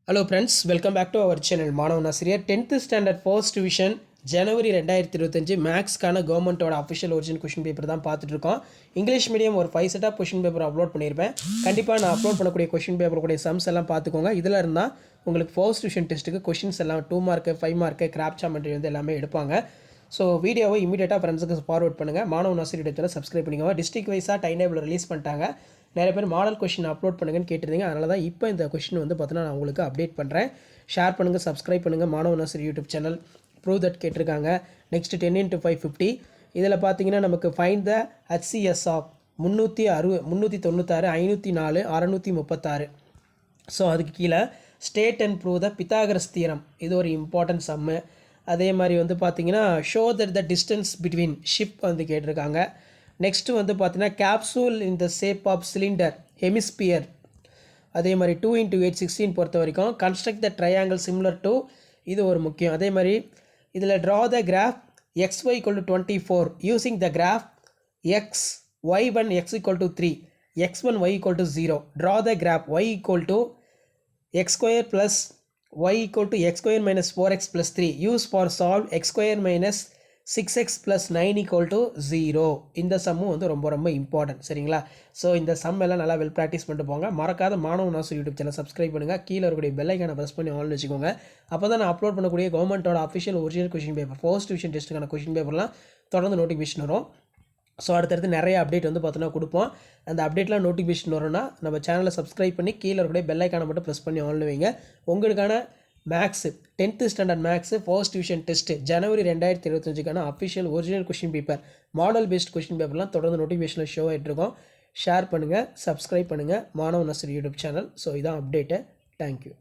Hello friends, welcome back to our channel. மாணவன் ஆசிரியர் 10th standard first division ஜனவரி 2025 மேக்ஸ்க்கான கவர்மெண்ட்டோட அஃபிஷியல் ஒரிஜினல் கொஷின் பேப்பர் தான் பார்த்துட்ருக்கோம். இங்கிலீஷ் மீடியம் ஒரு 5 செட்டாக கொஷின் பேப்பர் அப்லோட் பண்ணியிருப்பேன். கண்டிப்பாக நான் அப்லோட் பண்ணக்கூடிய கொஷின் பேப்பர் கூடிய சம்ஸ் எல்லாம் பார்த்துக்கோங்க. இதில் இருந்தால் உங்களுக்கு ஃபர்ஸ்ட் டிவிஷன் டெஸ்ட்டுக்கு கொஷின்ஸ் எல்லாம் 2 மார்க்கு 5 மார்க்கு கிராப் ஜாமெட்ரி வந்து எல்லாமே எடுப்பாங்க. ஸோ வீடியோவை இமீடியட்டாக ஃப்ரெண்ட்ஸுக்கு ஃபார்வர்ட் பண்ணுங்கள். மாணவன் ஆசிரியர் சப்ஸ்கிரைப் பண்ணிக்கோங்க. டிஸ்ட்ரிக்ட் வைஸாக டைம் டேபிள் ரிலீஸ் பண்ணிட்டாங்க. நிறைய பேர் மாடல் கொஷின் அப்லோட் பண்ணுங்கன்னு கேட்டிருந்தீங்க. அதனால தான் இப்போ இந்த கொஷின் வந்து பார்த்தீங்கன்னா நான் உங்களுக்கு அப்டேட் பண்ணுறேன். ஷேர் பண்ணுங்கள், சப்ஸ்கிரைப் பண்ணுங்கள். மாணவன் ஆசிரியர் யூடியூப் சேனல் ப்ரூவ் தட் கேட்டிருக்காங்க. நெக்ஸ்ட் 10 × 550 இதில் பார்த்தீங்கன்னா நமக்கு find the HCS of 396 504 636. So அதுக்கு கீழே state and prove the Pythagoras theorem, இது ஒரு இம்பார்ட்டன்ட் சம்மு. அதே மாதிரி வந்து பார்த்தீங்கன்னா show that the distance between ship வந்து கேட்டிருக்காங்க. நெக்ஸ்ட்டு வந்து பார்த்தீங்கன்னா capsule in the shape of cylinder hemisphere. அதே மாதிரி 2 × 8 16 பொறுத்த வரைக்கும் construct the triangle similar to, இது ஒரு முக்கியம். அதே மாதிரி இதில் draw the graph XY = 24 using the graph Y1 X = 3 X1 Y = 0. Draw the graph Y = X² + Y = X² - 4X + 3 use for solve X² - 6X + 9 = 0. இந்த சம்மும் வந்து ரொம்ப ரொம்ப இம்பார்ட்டன்ட், சரிங்களா? ஸோ இந்த சம் எல்லாம் நல்லா வெல் ப்ராக்டிஸ் பண்ணிட்டு போங்க. மறக்காத மாணவன் ஆசிரியர் யூடியூப் சேனல் சப்ஸ்கிரைப் பண்ணுங்கள். கீழே இருக்கக்கூடிய பெல் ஐக்கானை ப்ரெஸ் பண்ணி ஆன் வச்சுக்கோங்க. அப்போ தான் நான் அப்லோட் பண்ணக்கூடிய கவர்மெண்ட்டோட official original question paper first division டெஸ்ட்டுக்கான கொஷின் பேப்பர்லாம் தொடர்ந்து நோட்டிஃபிகேஷன் வரும். ஸோ அடுத்தடுத்து நிறைய அப்டேட் வந்து பார்த்தோன்னா கொடுப்போம். அந்த அப்டேட்லாம் நோட்டிஃபிகேஷன் வரும்னா நம்ம சேனலை சப்ஸ்கிரைப் பண்ணி கீழே இருக்கக்கூடிய பெல் ஐக்கானை மட்டும் ப்ரெஸ் பண்ணி ஆன் வைங்க. உங்களுக்கான maths 10th standard maths first division test ஜனவரி 2025க்கான official original question paper model past question பேப்பர்லாம் தொடர்ந்து நோட்டிஃபிகேஷனில் ஷோ ஆகிட்ருக்கோம். ஷேர் பண்ணுங்கள், சப்ஸ்கிரைப் பண்ணுங்கள். மாணவன் ஆசிரியர் யூடியூப் சேனல். ஸோ இதான் அப்டேட்டு. தேங்க்யூ.